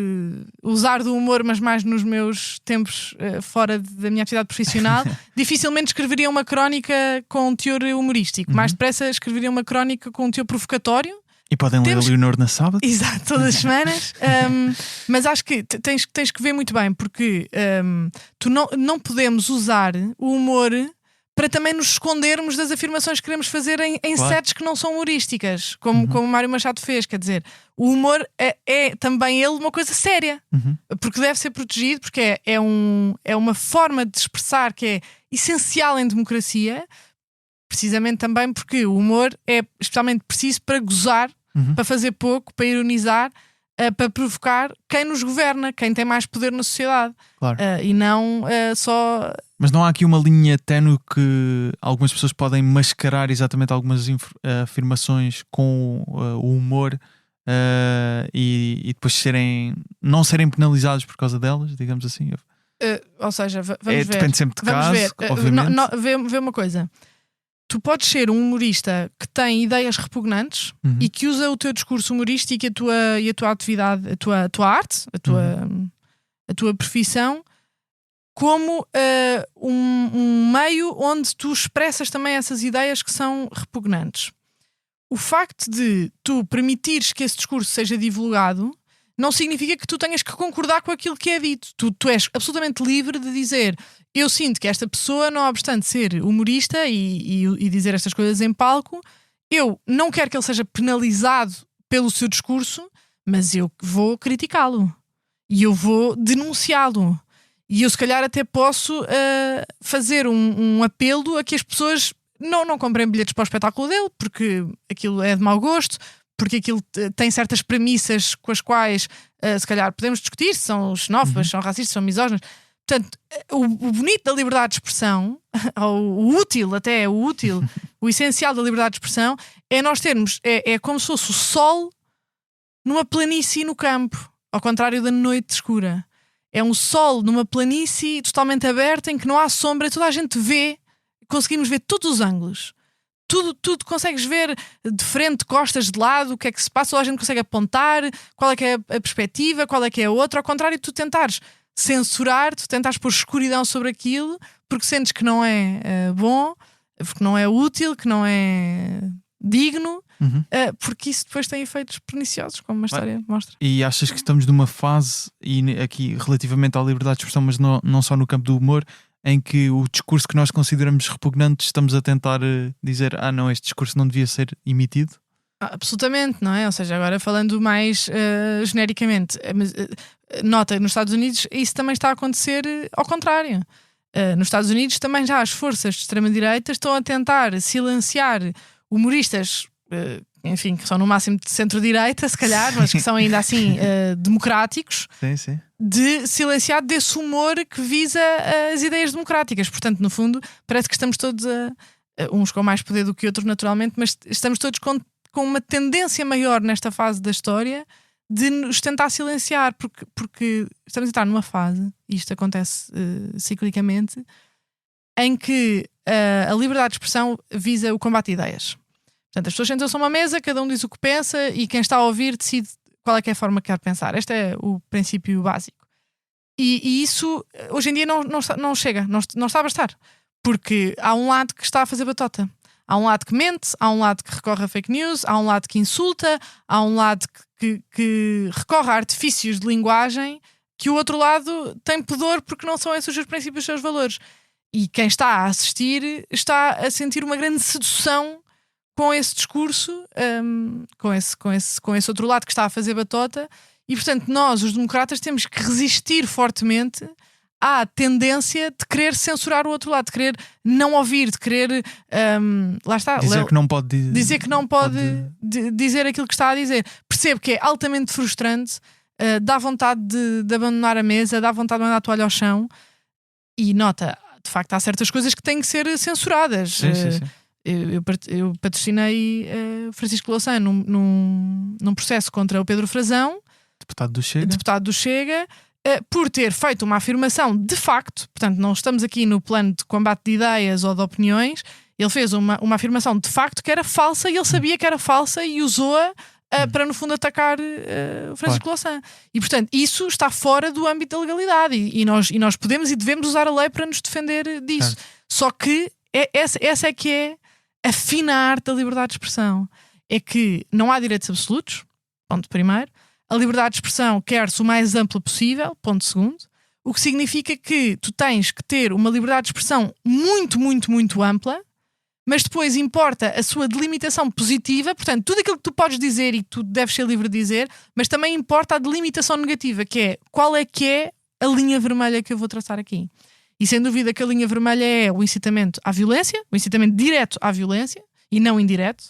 usar do humor, mas mais nos meus tempos fora da minha atividade profissional. Dificilmente escreveria uma crónica com um teor humorístico. Mais depressa escreveria uma crónica com um teor provocatório. E podem ler a Leonor na sábado. Exato, todas as semanas. Mas acho que tens que ver muito bem, porque tu não podemos usar o humor para também nos escondermos das afirmações que queremos fazer em sets que não são humorísticas, como o Mário Machado fez. Quer dizer, o humor é também ele uma coisa séria, porque deve ser protegido, porque é uma forma de expressar que é essencial em democracia. Precisamente também porque o humor é especialmente preciso para gozar, para fazer pouco, para ironizar, para provocar quem nos governa, quem tem mais poder na sociedade. Claro. E não só... Mas não há aqui uma linha ténue que algumas pessoas podem mascarar exatamente algumas afirmações com o humor e depois não serem penalizados por causa delas, digamos assim? Ou seja, vamos ver. Depende sempre de caso, obviamente. Vê uma coisa. Tu podes ser um humorista que tem ideias repugnantes e que usa o teu discurso humorístico e a tua atividade, a tua arte, a tua profissão como um meio onde tu expressas também essas ideias que são repugnantes. O facto de tu permitires que esse discurso seja divulgado não significa que tu tenhas que concordar com aquilo que é dito. Tu és absolutamente livre de dizer: eu sinto que esta pessoa, não obstante ser humorista e dizer estas coisas em palco, eu não quero que ele seja penalizado pelo seu discurso, mas eu vou criticá-lo e eu vou denunciá-lo. E eu se calhar até posso fazer um apelo a que as pessoas não comprem bilhetes para o espetáculo dele, porque aquilo é de mau gosto, porque aquilo tem certas premissas com as quais se calhar podemos discutir se são xenófobas, são racistas, são misóginas. Portanto, o bonito da liberdade de expressão, ou o útil, o essencial da liberdade de expressão é nós termos, é como se fosse o sol numa planície no campo, ao contrário da noite escura. É um sol numa planície totalmente aberta em que não há sombra, toda a gente vê, conseguimos ver todos os ângulos. Tudo consegues ver de frente, de costas, de lado, o que é que se passa, toda a gente consegue apontar, qual é que é a perspectiva, qual é que é a outra, ao contrário de tu tentares censurar, tu tentas pôr escuridão sobre aquilo porque sentes que não é bom, porque não é útil, que não é digno, porque isso depois tem efeitos perniciosos, como uma história mostra. E achas que estamos numa fase, e aqui relativamente à liberdade de expressão, mas não só no campo do humor, em que o discurso que nós consideramos repugnante estamos a tentar dizer não, este discurso não devia ser emitido? Absolutamente, não é? Ou seja, agora falando mais genericamente, nota, nos Estados Unidos isso também está a acontecer ao contrário. Nos Estados Unidos também já as forças de extrema-direita estão a tentar silenciar humoristas, enfim, que são no máximo de centro-direita, se calhar, mas que são ainda assim democráticos, sim. de silenciar desse humor que visa as ideias democráticas. Portanto, no fundo, parece que estamos todos uns com mais poder do que outros, naturalmente, mas estamos todos com uma tendência maior nesta fase da história de nos tentar silenciar, porque estamos a entrar numa fase, e isto acontece ciclicamente, em que a liberdade de expressão visa o combate de ideias. Portanto, as pessoas sentam-se a uma mesa, cada um diz o que pensa e quem está a ouvir decide qual é que é a forma que quer pensar. Este é o princípio básico. E isso, hoje em dia, não chega, não está a bastar. Porque há um lado que está a fazer batota. Há um lado que mente, há um lado que recorre a fake news, há um lado que insulta, há um lado que recorre a artifícios de linguagem que o outro lado tem pudor porque não são esses os seus princípios e os seus valores. E quem está a assistir está a sentir uma grande sedução com esse discurso, com esse outro lado que está a fazer batota. E portanto nós, os democratas, temos que resistir fortemente à tendência de querer censurar o outro lado, de querer não ouvir, de querer lá está, dizer que não pode dizer aquilo que está a dizer. Percebo que é altamente frustrante, dá vontade de abandonar a mesa, dá vontade de mandar a toalha ao chão. E nota, de facto há certas coisas que têm que ser censuradas. Sim. Eu patrocinei Francisco Louçã num processo contra o Pedro Frazão, deputado do Chega, por ter feito uma afirmação de facto. Portanto, não estamos aqui no plano de combate de ideias ou de opiniões. Ele fez uma afirmação de facto que era falsa e ele sabia que era falsa e usou-a para no fundo atacar o Francisco Louçã. E portanto isso está fora do âmbito da legalidade e nós podemos e devemos usar a lei para nos defender disso. Só que essa é que é a fina arte da liberdade de expressão. É que não há direitos absolutos, ponto primeiro. A liberdade de expressão quer-se o mais ampla possível, ponto segundo. O que significa que tu tens que ter uma liberdade de expressão muito, muito, muito ampla, mas depois importa a sua delimitação positiva. Portanto, tudo aquilo que tu podes dizer e que tu deves ser livre de dizer, mas também importa a delimitação negativa, que é qual é que é a linha vermelha que eu vou traçar aqui. E sem dúvida que a linha vermelha é o incitamento à violência, o incitamento direto à violência e não indireto,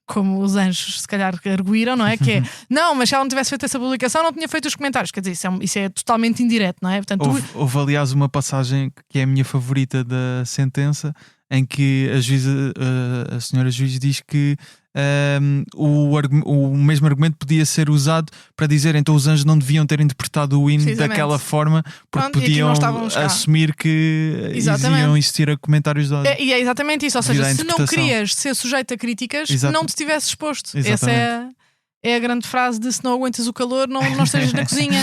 como os anjos se calhar arguíram, não é? Que é, não, mas se ela não tivesse feito essa publicação não tinha feito os comentários. Quer dizer, isso é totalmente indireto, não é? Portanto, houve aliás uma passagem que é a minha favorita da sentença, em que a senhora juiz diz que o mesmo argumento podia ser usado para dizer então os anjos não deviam ter interpretado o hino daquela forma porque podiam assumir que iam existir comentários de ódio. E é exatamente isso, ou seja, se não querias ser sujeito a críticas, não te tivesse exposto. Essa é a grande frase de se não aguentas o calor, não estejas na cozinha.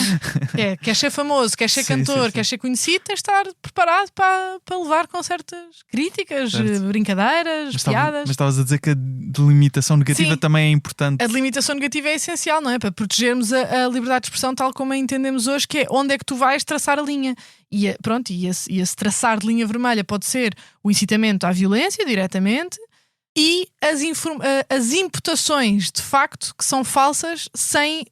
Queres ser famoso, queres ser cantor, queres ser conhecido, tens de estar preparado para levar com certas críticas, brincadeiras, piadas. Mas estavas a dizer que a delimitação negativa também é importante. A delimitação negativa é essencial, não é? Para protegermos a liberdade de expressão tal como a entendemos hoje, que é onde é que tu vais traçar a linha. E esse traçar de linha vermelha pode ser o incitamento à violência diretamente, e as imputações de facto que são falsas sem,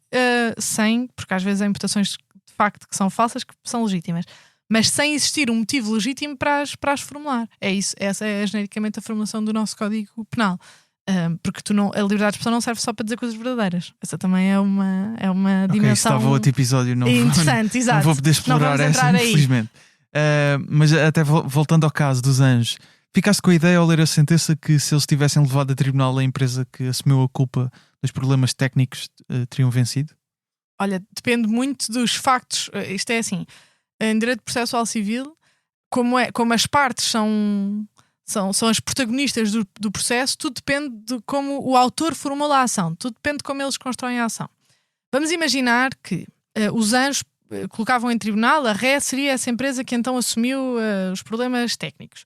porque às vezes há imputações de facto que são falsas que são legítimas, mas sem existir um motivo legítimo para as formular. É isso, essa é genericamente a formulação do nosso Código Penal. Porque a liberdade de expressão não serve só para dizer coisas verdadeiras. Essa também é uma dimensão. Estava outro episódio, interessante, exato. Não vou poder explorar essa, infelizmente. Mas até voltando ao caso dos anjos, ficaste com a ideia ao ler a sentença que se eles tivessem levado a tribunal a empresa que assumiu a culpa dos problemas técnicos teriam vencido? Olha, depende muito dos factos. Isto é assim, em direito processual civil, como as partes são as protagonistas do processo, tudo depende de como o autor formula a ação, tudo depende de como eles constroem a ação. Vamos imaginar que os anjos colocavam em tribunal, a RE seria essa empresa que então assumiu os problemas técnicos.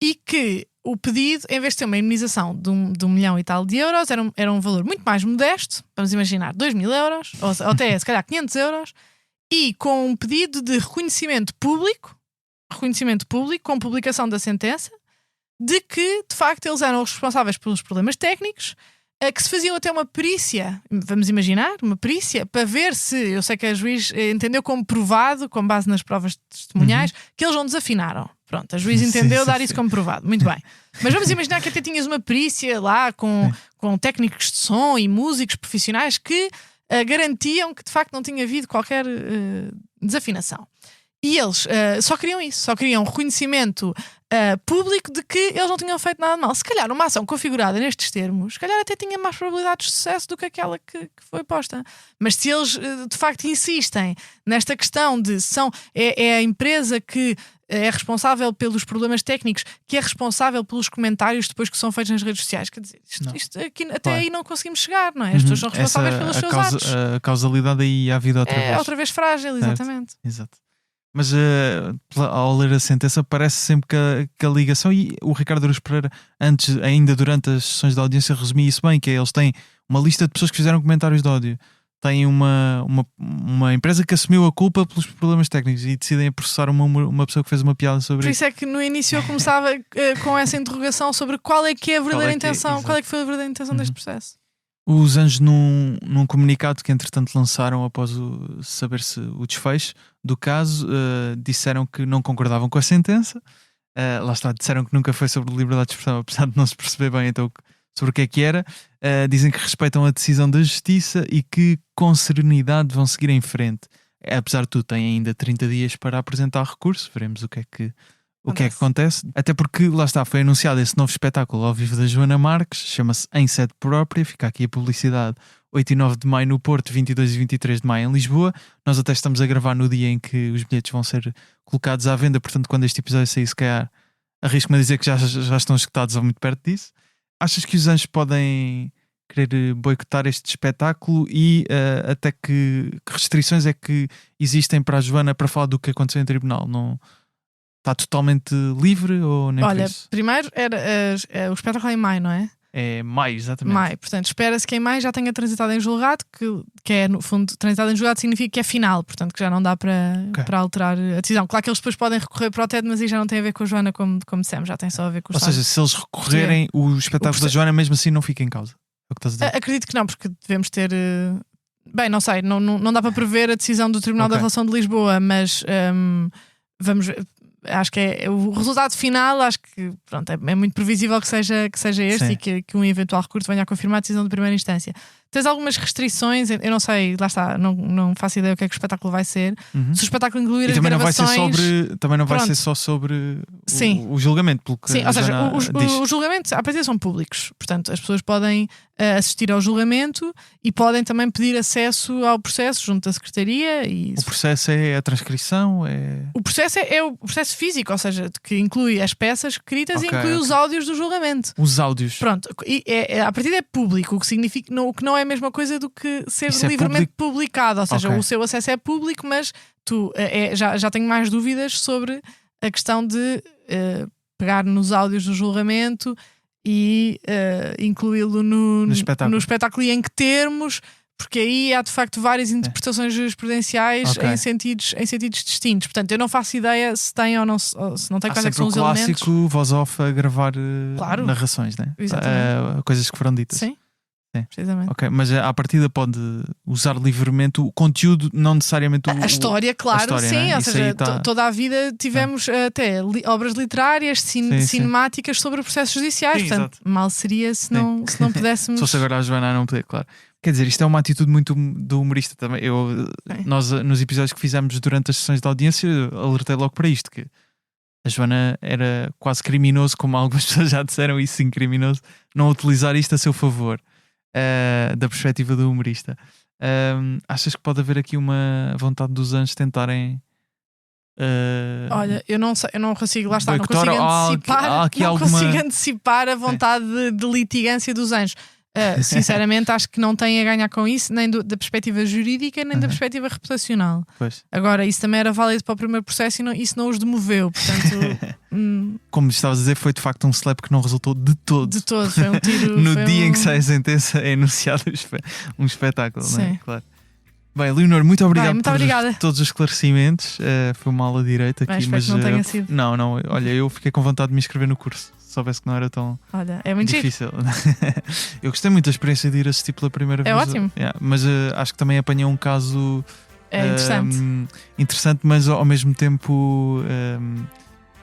E que o pedido, em vez de ter uma indemnização de 1 milhão e tal de euros, era um valor muito mais modesto, vamos imaginar 2.000 euros, ou até se calhar 500 euros, e com um pedido de reconhecimento público, com publicação da sentença, de que, de facto, eles eram os responsáveis pelos problemas técnicos, que se faziam até uma perícia, vamos imaginar, uma perícia, para ver se, eu sei que a juiz entendeu como provado, com base nas provas testemunhais, que eles não desafinaram. Pronto, a juiz entendeu dar isso como provado. Muito bem. Mas vamos imaginar que até tinhas uma perícia lá com técnicos de som e músicos profissionais que garantiam que de facto não tinha havido qualquer desafinação. E eles só queriam isso, só queriam reconhecimento público de que eles não tinham feito nada de mal. Se calhar uma ação configurada nestes termos, se calhar até tinha mais probabilidades de sucesso do que aquela que foi posta. Mas se eles de facto insistem nesta questão de é a empresa que é responsável pelos problemas técnicos, que é responsável pelos comentários depois que são feitos nas redes sociais, quer dizer, isto aqui, até aí não conseguims chegar, não é? As pessoas são responsáveis pelos seus atos. A causalidade aí há vida outra vez. É outra vez frágil, exatamente. Exato. Mas ao ler a sentença parece sempre que a ligação, e o Ricardo Araújo Pereira ainda durante as sessões de audiência resumia isso bem, que é, eles têm uma lista de pessoas que fizeram comentários de ódio, têm uma empresa que assumiu a culpa pelos problemas técnicos e decidem processar uma pessoa que fez uma piada sobre isso. Por isso é que no início eu começava com essa interrogação sobre qual é que é a verdadeira intenção, qual é que foi a verdadeira intenção deste processo. Os Anjos, num comunicado que entretanto lançaram após saber-se o desfecho do caso, disseram que não concordavam com a sentença. Lá está, disseram que nunca foi sobre liberdade de expressão, apesar de não se perceber bem então sobre o que era. Dizem que respeitam a decisão da Justiça e que com serenidade vão seguir em frente. Apesar de tudo, têm ainda 30 dias para apresentar recurso. Veremos o que é que acontece. Até porque, lá está, foi anunciado esse novo espetáculo ao vivo da Joana Marques, chama-se Em Sede Própria, fica aqui a publicidade, 8 e 9 de maio no Porto, 22 e 23 de maio em Lisboa. Nós até estamos a gravar no dia em que os bilhetes vão ser colocados à venda, portanto quando este episódio sair, se calhar arrisco-me a dizer que já estão escutados ou muito perto disso. Achas que os Anjos podem querer boicotar este espetáculo e até que restrições é que existem para a Joana para falar do que aconteceu em tribunal? Não está totalmente livre ou nem por isso? Primeiro o espetáculo é em maio, não é? É maio, exatamente. Maio, portanto, espera-se que em maio já tenha transitado em julgado, que é, no fundo, transitado em julgado significa que é final, portanto, que já não dá para alterar a decisão. Claro que eles depois podem recorrer para o TED, mas aí já não tem a ver com a Joana, como dissemos, já tem só a ver com o Ou seja, se eles recorrerem, o espetáculo da Joana mesmo assim não fica em causa. É o que estás a dizer? Acredito que não, porque devemos ter... Bem, não sei, não dá para prever a decisão do Tribunal da Relação de Lisboa, mas vamos ver. Acho que é o resultado final, acho que pronto, é muito previsível que seja este. Sim. E que um eventual recurso venha a confirmar a decisão de primeira instância. Tens algumas restrições, eu não sei, lá está, não faço ideia o que é que o espetáculo vai ser. Se o espetáculo incluir as gravações... Também não vai ser só sobre o julgamento, pelo que sim, ou seja, os julgamentos à partida são públicos, portanto as pessoas podem assistir ao julgamento e podem também pedir acesso ao processo junto da Secretaria. O processo é a transcrição? O processo é o processo físico, ou seja, que inclui as peças escritas e inclui os áudios do julgamento. Os áudios. Pronto, à partida é público, o que significa o que não é a mesma coisa do que ser livremente publicado, ou seja, o seu acesso é público, mas já tenho mais dúvidas sobre a questão de pegar nos áudios do julgamento e incluí-lo no espetáculo e em que termos, porque aí há de facto várias interpretações jurisprudenciais em sentidos distintos. Portanto, eu não faço ideia se tem ou se não tem, quais é que são os elementos. O clássico voz off a gravar narrações, né? Coisas que foram ditas. Sim. Precisamente. Ok, mas à partida pode usar livremente o conteúdo, não necessariamente a história, claro, a história, sim, né? Ou seja, toda a vida tivemos até obras literárias, cinemáticas sobre processos judiciais, portanto, exato. Mal seria se não pudéssemos. Se fosse agora a Joana não poder, claro. Quer dizer, isto é uma atitude muito do humorista também. Nós, nos episódios que fizemos durante as sessões de audiência, alertei logo para isto, que a Joana era quase criminoso, como algumas pessoas já disseram, e sim, criminoso, não utilizar isto a seu favor. Da perspectiva do humorista. Achas que pode haver aqui uma vontade dos Anjos tentarem olha, eu não sei, eu não consigo, lá está, não consigo antecipar, consigo antecipar a vontade de litigância dos Anjos. Sinceramente, acho que não tem a ganhar com isso, nem da perspectiva jurídica, nem da perspectiva reputacional. Pois. Agora, isso também era válido para o primeiro processo e isso não os demoveu. Portanto, como estavas a dizer, foi de facto um slap que não resultou de todo. De todo, foi um tiro. No dia em que sai a sentença, é anunciado um espetáculo, não é? Claro. Bem, Leonor, muito obrigado por todos os esclarecimentos. Foi uma aula de direito aqui, mas não tenha sido. Não, olha, eu fiquei com vontade de me inscrever no curso. Se soubesse que não era tão é muito difícil. Eu gostei muito da experiência de ir assistir pela primeira vez. É ótimo. Mas acho que também apanhei um caso interessante, mas ao mesmo tempo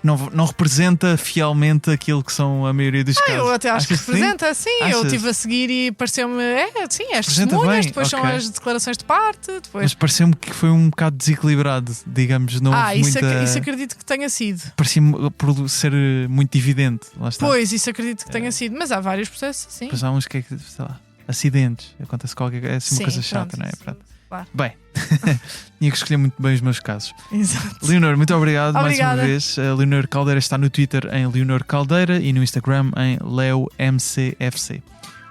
não representa fielmente aquilo que são a maioria dos casos. Eu até acho que representa, sim. Eu estive a seguir e pareceu-me, as testemunhas, depois são as declarações de parte. Depois... Mas pareceu-me que foi um bocado desequilibrado, digamos. Não houve isso muita... acredito que tenha sido. Parecia-me por ser muito evidente. Lá está. Pois, isso acredito que tenha sido. Mas há vários processos, sim. Pois há uns que sei lá, acidentes, acontece qualquer coisa, é assim uma coisa chata, não é? Claro. Bem, tinha que escolher muito bem os meus casos. Exato. Leonor, muito obrigado mais uma vez. A Leonor Caldeira está no Twitter em Leonor Caldeira e no Instagram em LeoMCFC.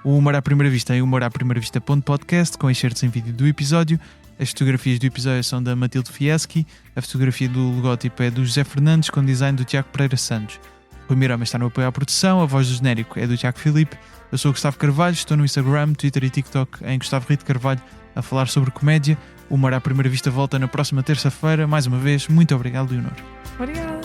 O Humor à Primeira Vista em humoraprimeiravista.podcast, com excertos em vídeo do episódio. As fotografias do episódio são da Matilde Fieschi. A fotografia do logótipo é do José Fernandes, com design do Tiago Pereira Santos. O Mirama está no apoio à produção. A voz do genérico é do Tiago Filipe. Eu sou o Gustavo Carvalho, estou no Instagram, Twitter e TikTok em Gustavo Rito Carvalho, a falar sobre comédia. O Humor à Primeira Vista volta na próxima terça-feira. Mais uma vez, muito obrigado, Leonor. Obrigada.